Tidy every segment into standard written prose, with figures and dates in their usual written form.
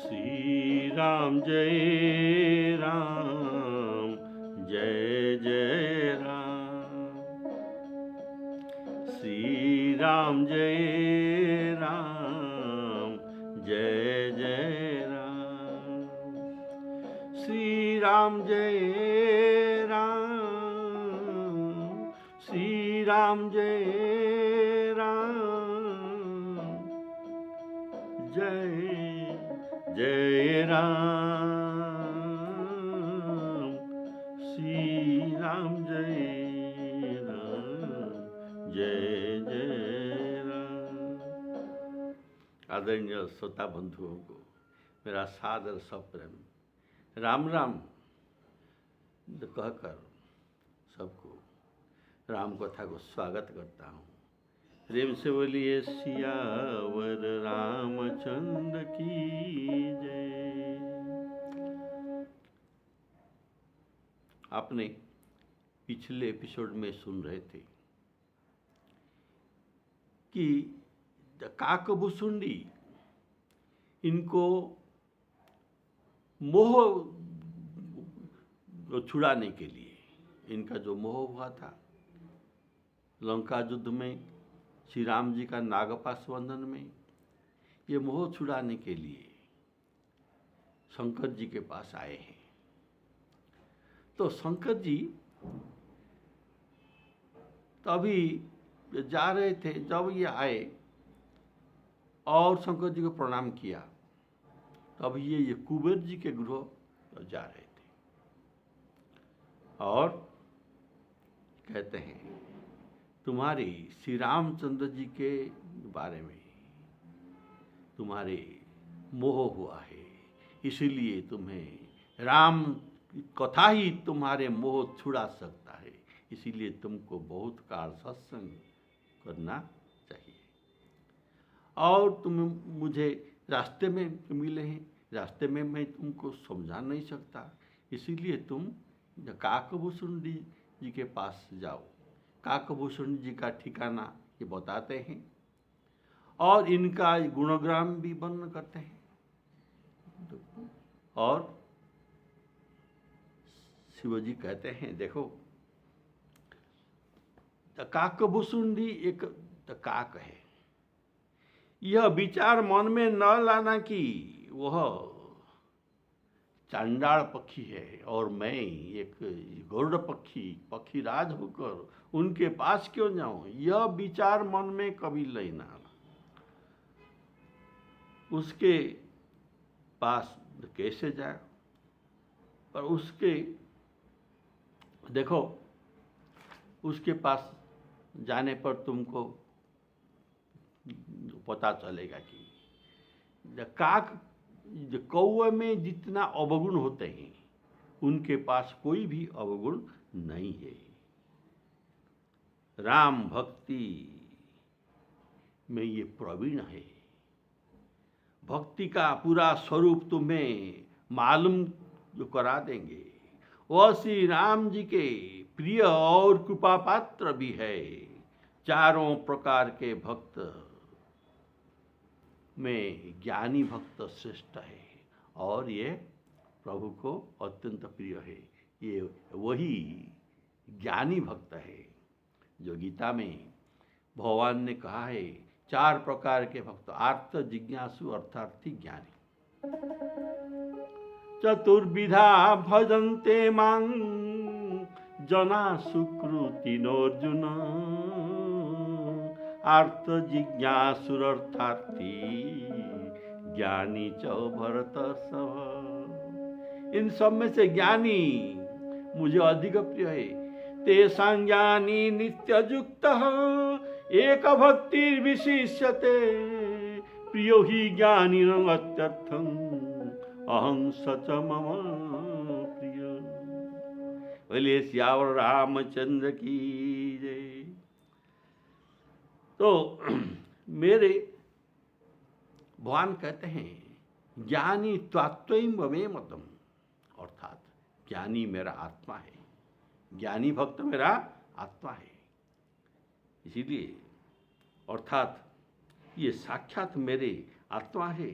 श्री राम जय राम, जय जय राम। श्री राम जय राम, जय जय राम। श्री राम जय राम, श्री राम जय राम, जय जय राम। श्री राम जय राम, जय जय राम। आदरणीय श्रोता बंधुओं को मेरा सादर सप्रेम राम राम कहकर सबको राम कथा को स्वागत करता हूँ। प्रेम से बोलिए सियावर रामचंद्र की जय। आपने पिछले एपिसोड में सुन रहे थे कि काकभुसुंडी इनको मोह छुड़ाने के लिए, इनका जो मोह हुआ था लंका युद्ध में, श्री राम जी का नागपाश बंधन में, ये मोह छुड़ाने के लिए शंकर जी के पास आए हैं। तो शंकर जी तभी जा रहे थे जब ये आए और शंकर जी को प्रणाम किया, तब ये कुबेर जी के गृह जा रहे थे और कहते हैं तुम्हारे श्री रामचंद्र जी के बारे में तुम्हारे मोह हुआ है, इसीलिए तुम्हें राम कथा ही तुम्हारे मोह छुड़ा सकता है, इसीलिए तुमको बहुत काल सत्संग करना चाहिए। और तुम मुझे रास्ते में मिले हैं, रास्ते में मैं तुमको समझा नहीं सकता, इसीलिए तुम काकभुसुंडी जी के पास जाओ। काकभुसुंडी जी का ठिकाना ये बताते हैं और इनका गुणग्राम भी वर्णन करते हैं। और शिवजी कहते हैं देखो, काकभुसुंडी एक काक है। यह विचार मन में न लाना कि वह चांडाल पक्षी है और मैं एक गरुड़ पक्षीराज होकर उनके पास क्यों जाऊं, यह विचार मन में कभी नहीं आना। उसके पास कैसे जाए, पर उसके देखो उसके पास जाने पर तुमको पता चलेगा कि काक कौवे में जितना अवगुण होते हैं उनके पास कोई भी अवगुण नहीं है। राम भक्ति में ये प्रवीण है। भक्ति का पूरा स्वरूप तुम्हें मालूम जो करा देंगे। वह श्री राम जी के प्रिय और कृपा पात्र भी है। चारों प्रकार के भक्त में ज्ञानी भक्त श्रेष्ठ है और ये प्रभु को अत्यंत प्रिय है। ये वही ज्ञानी भक्त है जो गीता में भगवान ने कहा है, चार प्रकार के भक्त, आर्त, जिज्ञासु, अर्थार्थी, ज्ञानी। चतुर्विधा भजन्ते मां जना सुकृतिनोऽर्जुन, आर्त, जिज्ञासुरर्थार्थी, ज्ञानी च भरतर्षभ। इन सब में से ज्ञानी मुझे अधिक प्रिय है। तेषां ज्ञानी नित्ययुक्तः एक भक्तिर्विशिष्यते, प्रियो हि ज्ञानिनम् अत्यर्थम् अहं स च मम प्रिय। बोलिए सियावर रामचंद्र की जय। तो मेरे भगवान कहते हैं ज्ञानी त्वात्वैव मे मतम, अर्थात ज्ञानी मेरा आत्मा है, ज्ञानी भक्त मेरा आत्मा है। इसीलिए अर्थात ये साक्षात मेरे आत्मा है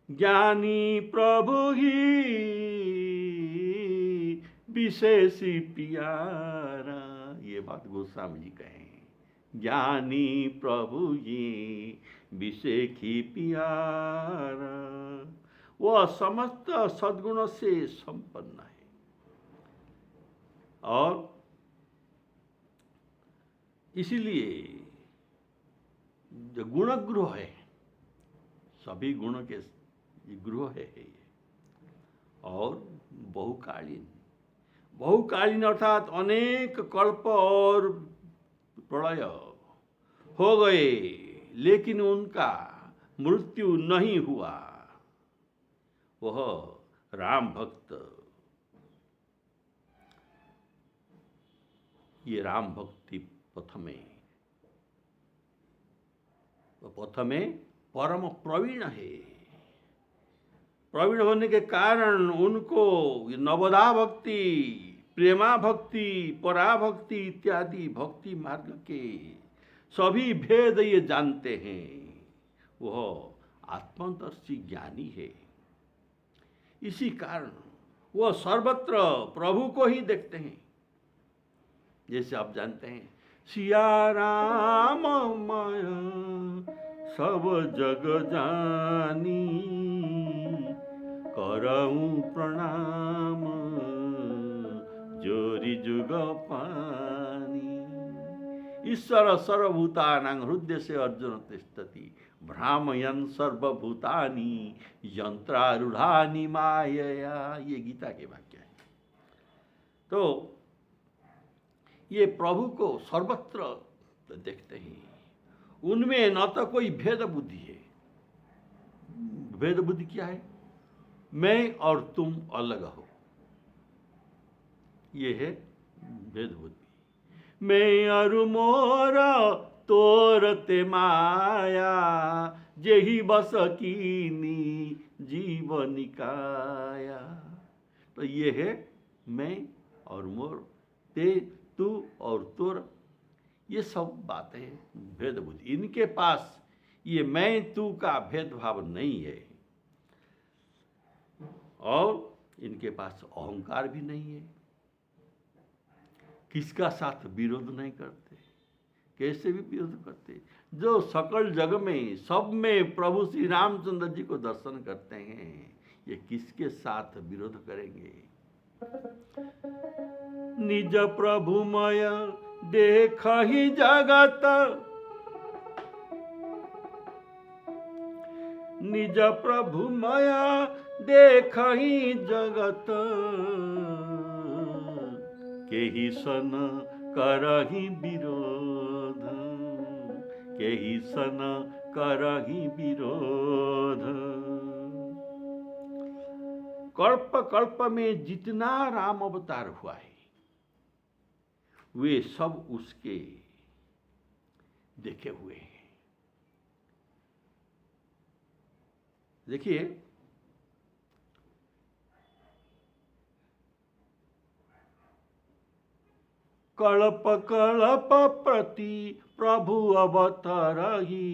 ज्ञानी प्रभु ही विशेषी प्यारा। ये बात गोस्वामी जी कहे, ज्ञानी प्रभु ही विशेषी प्यारा, वह समस्त सद्गुण से संपन्न है। और इसीलिए जो गुण गृह है, सभी गुणों के गृह है ये, और बहुकालीन, बहुकालीन अर्थात अनेक कल्प और प्रलय हो गए, लेकिन उनका मृत्यु नहीं हुआ। वह राम भक्त, ये राम भक्ति पथ में परम प्रवीण है। प्रवीण होने के कारण उनको नवदा भक्ति, प्रेमा भक्ति, पराभक्ति इत्यादि भक्ति मार्ग के सभी भेद ये जानते हैं। वह आत्मदर्शी ज्ञानी है। इसी कारण वह सर्वत्र प्रभु को ही देखते हैं। जैसे आप जानते हैं, सिया राम माया सब जग जानी, करऊं प्रणाम जोरी जुग पानी। ईश्वर सर्वभूतानां हृदय से अर्जुन तिष्ठति, भ्रामयन् सर्वभूतानि यंत्रारूढ़ानि मायया। ये गीता के वाक्य है। तो ये प्रभु को सर्वत्र देखते हैं। उनमें न तो कोई भेद बुद्धि है। भेद बुद्धि क्या है? मैं और तुम अलग हो, ये है भेद बुद्धि। मैं और मोर तोर ते माया, जेहि बस कीनी जीवन काया। तो ये है मैं और मोर, ते तू और तोर, ये सब बातें भेद बुद्धि। इनके पास ये मैं तू का भेदभाव नहीं है, और इनके पास अहंकार भी नहीं है। किसका साथ विरोध नहीं करते, कैसे भी विरोध करते। जो सकल जग में सब में प्रभु श्री रामचंद्र जी को दर्शन करते हैं, ये किसके साथ विरोध करेंगे। निज प्रभुमय देख ही जगत, निज प्रभुमय देख ही जगत, केहि सन करहि विरोध, केहि सन करहि विरोध। कल्प कल्प में जितना राम अवतार हुआ है, वे सब उसके देखे हुए हैं। देखिए, कल्प कल्प प्रति प्रभु अवतारहि,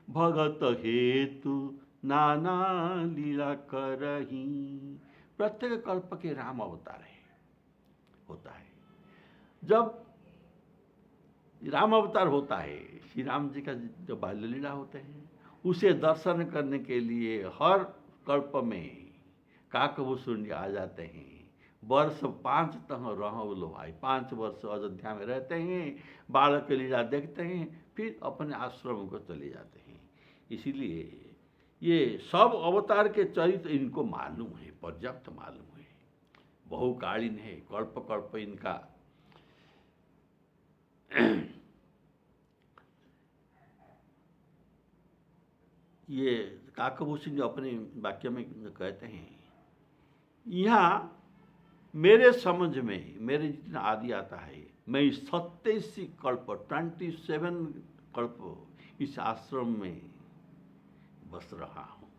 भगत हेतु नाना लीला करही। प्रत्येक कल्प के राम अवतार है, होता है। जब राम अवतार होता है, श्री राम जी का जो बाल्य लीला होते हैं, उसे दर्शन करने के लिए हर कल्प में काकभूषुंड आ जाते हैं। वर्ष 5 तह रहो लो भाई, 5 वर्ष अयोध्या में रहते हैं, बालक लीला देखते हैं, फिर अपने आश्रम को चले जाते हैं। इसीलिए ये सब अवतार के चरित्र इनको मालूम है, पर्याप्त मालूम है, बहुकालीन है। कल्प कल्प इनका ये काकभूषुंड जो अपने वाक्य में कहते हैं, यहाँ मेरे समझ में, मेरे जितना आदि आता है, मैं 27 कल्प 27 कल्प इस आश्रम में बस रहा हूँ।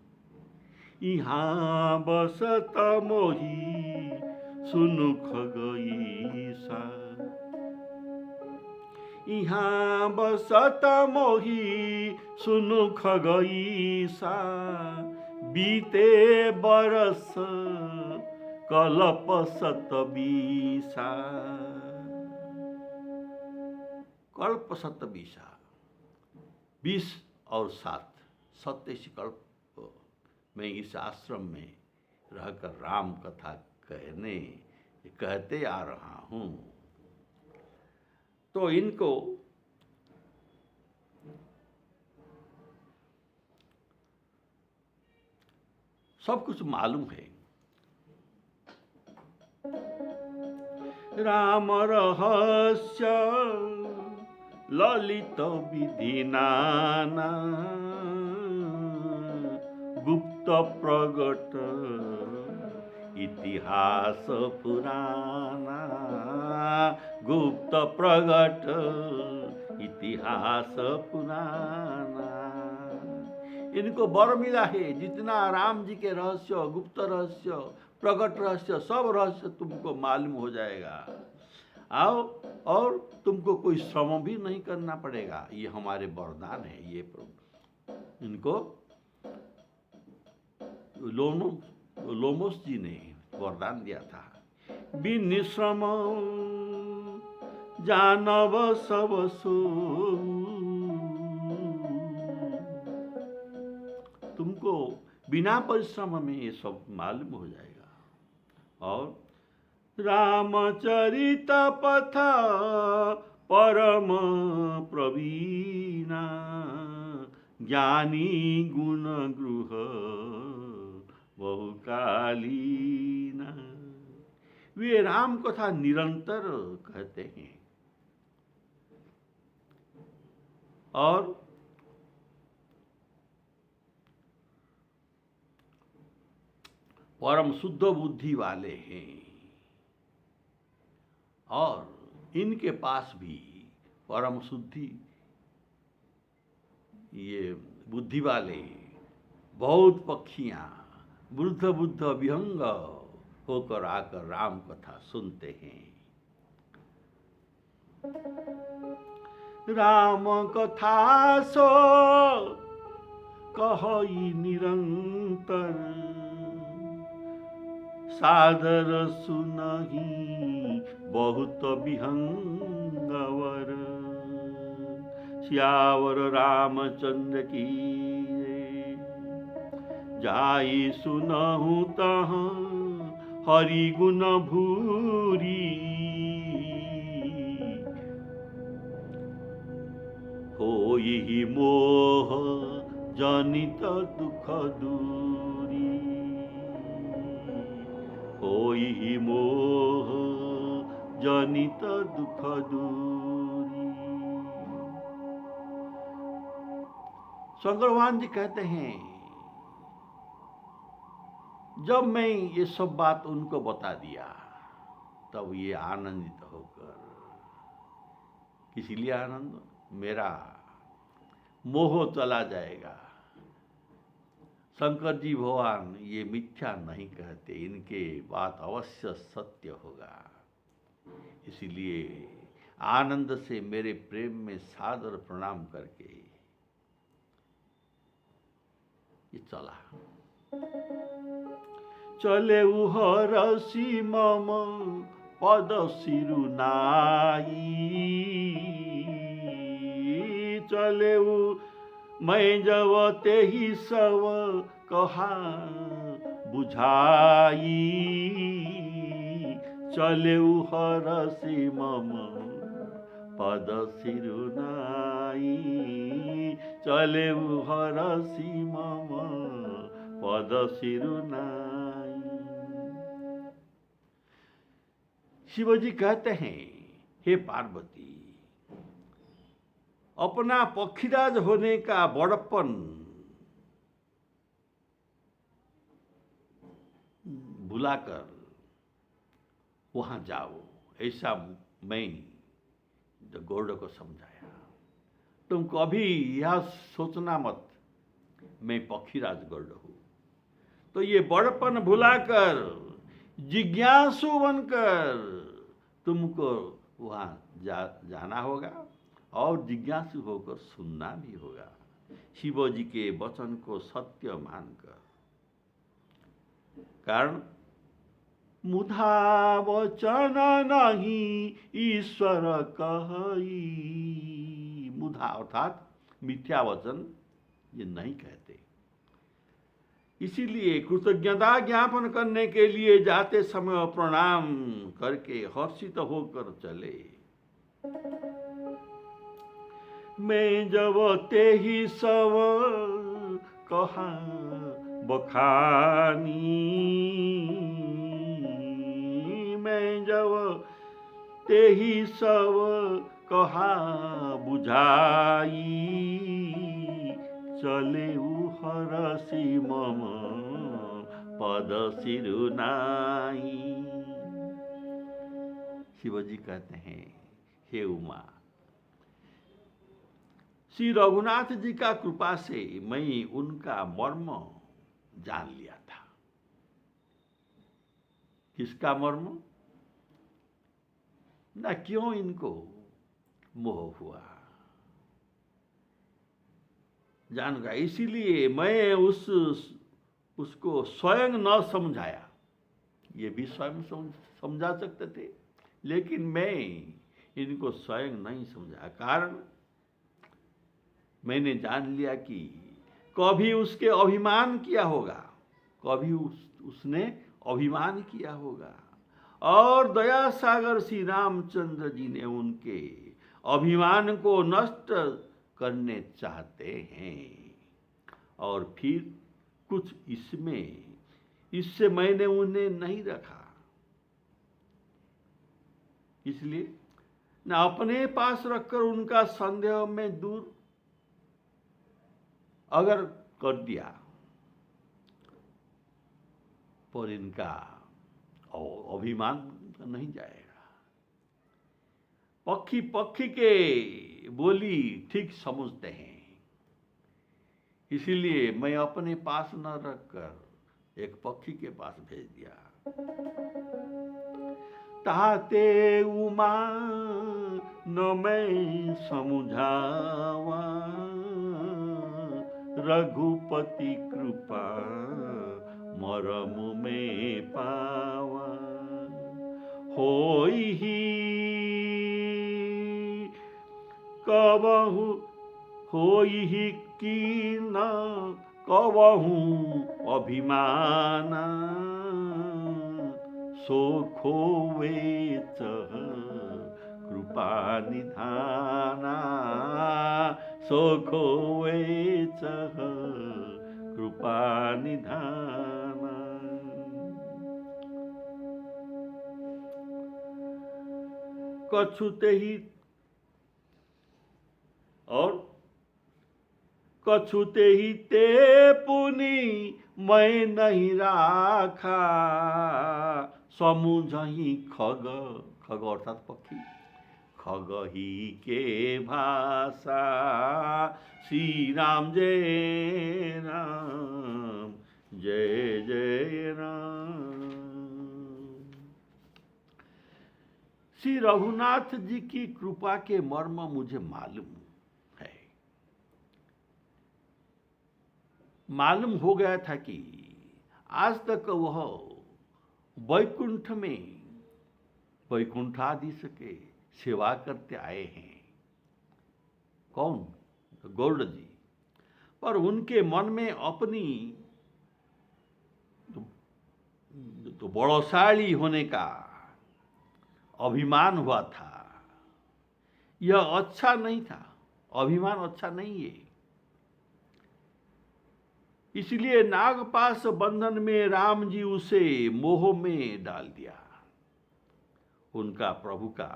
यहाँ बसत मोही सुनु खगईसा, यहाँ बसत मोही सुनु खगईसा, बीते बरस कल्प सत बीसा, कल्प सत बीसा, 20 और 7 27 कल्प मैं इस आश्रम में रहकर राम कथा कहते आ रहा हूँ। तो इनको सब कुछ मालूम है। राम रहस्य ललित विधि नाना, गुप्त प्रगट इतिहास पुराना, गुप्त प्रगट इतिहास पुराना। इनको वर मिला है, जितना राम जी के रहस्य, गुप्त रहस्य, प्रकट रहस्य, सब रहस्य तुमको मालूम हो जाएगा। आओ, और तुमको कोई श्रम भी नहीं करना पड़ेगा। ये हमारे वरदान है। ये इनको लोमोस जी ने वरदान दिया था। बिनिश्रम जानव सब सो, तुमको बिना परिश्रम में ये सब मालूम हो जाएगा। और रामचरित पथ परम प्रवीणा, ज्ञानी गुण गृह बहुकालीना। वे राम कथा निरंतर कहते हैं और परम शुद्ध बुद्धि वाले हैं। और इनके पास भी परम शुद्धि, ये बुद्धि वाले बहुत पक्षियां वृद्ध बुद्ध विहंग होकर आकर राम कथा सुनते हैं। राम कथा सो कहि निरंतर, सादर सुनहि बहुत विहंगवर। श्यावर रामचंद्र की जाई सुनहु तहाँ, हरि गुण भूरी। होई मोह जनित दुख दूरी, होई मोह जनित दुख दूरी। शंकर भगवान जी कहते हैं, जब मैं ये सब बात उनको बता दिया तब ये आनंदित होकर, किसी लिए आनंद, मेरा मोह चला जाएगा। शंकर जी भगवान ये मिथ्या नहीं कहते, इनके बात अवश्य सत्य होगा। इसलिए आनंद से मेरे प्रेम में सादर प्रणाम करके ये चला। चले हरसी मम पद सिरुनाई, चले मैं जब ते ही सब कहा बुझाई। चले हरसी मम पद सिरुनाई, चले हरसी मम पद सिरुनाई। शिवजी कहते हैं, हे पार्वती, अपना पक्षीराज होने का बड़प्पन भुलाकर वहां जाओ, ऐसा मैं गौड़ को समझाया। तुम कभी यह सोचना मत मैं पक्षीराज गौड़ हूं। तो ये बड़पन भुलाकर जिज्ञासु बनकर तुमको वहां जाना होगा और जिज्ञासु होकर सुनना भी होगा। शिव जी के वचन को सत्य मानकर कारण मुधा वचन नहीं ईश्वर कहई। मुधा अर्थात मिथ्या वचन ये नहीं कहते। इसीलिए कृतज्ञता ज्ञापन करने के लिए जाते समय प्रणाम करके हर्षित होकर चले। मैं जब ते ही सब कहा बखानी, मैं जब ते ही सब कहा बुझाई, चले हरसी मम पद सिरुनाई। शिवजी कहते हैं, हे उमा, श्री रघुनाथ जी का कृपा से मैं उनका मर्म जान लिया था। किसका मर्म? न क्यों इनको मोह हुआ, जान गया। इसीलिए मैं उसको स्वयं न समझाया। ये भी स्वयं समझा सकते थे, लेकिन मैं इनको स्वयं नहीं समझाया। कारण मैंने जान लिया कि कभी उसके अभिमान किया होगा, कभी उसने अभिमान किया होगा, और दया सागर श्री रामचंद्र जी ने उनके अभिमान को नष्ट करने चाहते हैं। और फिर कुछ इससे मैंने उन्हें नहीं रखा। इसलिए न अपने पास रखकर उनका संदेह में दूर अगर कर दिया, पर इनका अभिमान नहीं जाएगा। पक्षी पक्षी के बोली ठीक समझते हैं। इसीलिए मैं अपने पास न रखकर एक पक्षी के पास भेज दिया। ताते उमा न मैं समझावा, रघुपति कृपा मरम में पावा। होई ही कबहु होई ही की न कबहु अभिमाना, सो खोवे कृपा निधाना, सो खोवे कृपा निधाना। कछुते ही और कछुते ही ते पुनि मैं नहीं राखा, समुझही खग, खग अर्थात पक्षी, खग ही के भाषा। श्री राम जय राम, जय जय राम। श्री रघुनाथ जी की कृपा के मर्म मुझे मालूम है। मालूम हो गया था कि आज तक वह वैकुंठ में वैकुंठाधीश के सेवा करते आए हैं। कौन? गौड़ जी। पर उनके मन में अपनी तो बड़ोसाली होने का अभिमान हुआ था। यह अच्छा नहीं था, अभिमान अच्छा नहीं है। इसलिए नागपाश बंधन में राम जी उसे मोह में डाल दिया। उनका प्रभु का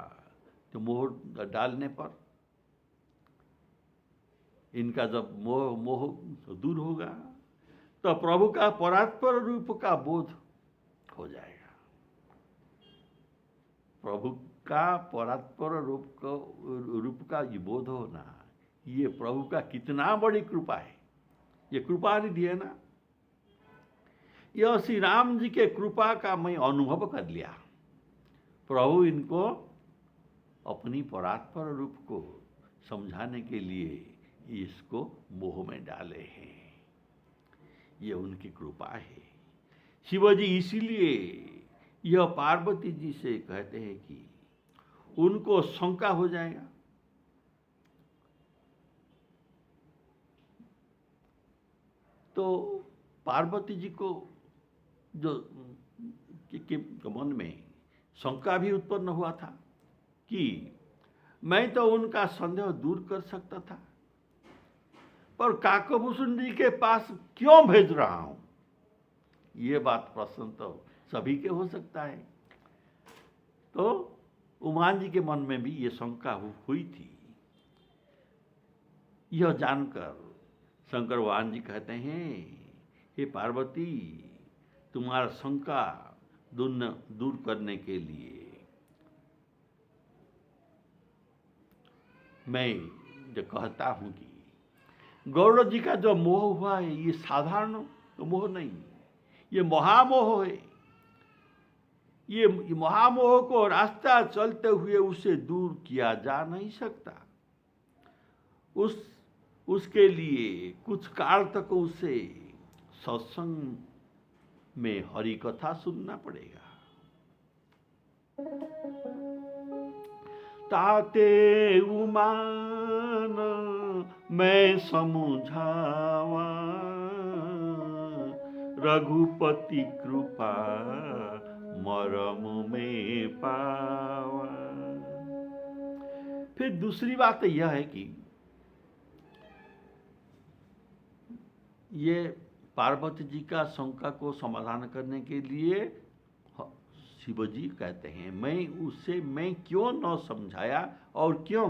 तो मोह डालने पर इनका जब मोह दूर होगा तो प्रभु का परात्पर रूप का बोध हो जाएगा। प्रभु का परात्पर रूप का ये बोध होना, ये प्रभु का कितना बड़ी कृपा है। ये कृपा निधि है ना। यह श्री राम जी के कृपा का मैं अनुभव कर लिया। प्रभु इनको अपनी परात्पर रूप को समझाने के लिए इसको मोह में डाले हैं। ये उनकी कृपा है। शिवजी इसीलिए यह पार्वती जी से कहते हैं कि उनको शंका हो जाएगा। तो पार्वती जी को जो के मन में शंका भी उत्पन्न हुआ था कि मैं तो उनका संदेह दूर कर सकता था, पर काकभूषण जी के पास क्यों भेज रहा हूं? ये बात प्रश्न तो सभी के हो सकता है। तो उमान जी के मन में भी ये शंका हुई थी। यह जानकर शंकर भगवान जी कहते हैं, हे पार्वती, तुम्हारा शंका दूर करने के लिए मैं जो कहता हूं कि गौरव जी का जो मोह हुआ है, ये साधारण मोह नहीं, ये महामोह है। ये महामोह को रास्ता चलते हुए उसे दूर किया जा नहीं सकता। उसके लिए कुछ काल तक उसे सत्संग में हरि कथा सुनना पड़ेगा। ताते उमान मैं समझावा, रघुपति कृपा मरम में पावा। फिर दूसरी बात यह है कि ये पार्वती जी का शंका को समाधान करने के लिए शिवजी कहते हैं, मैं क्यों न समझाया और क्यों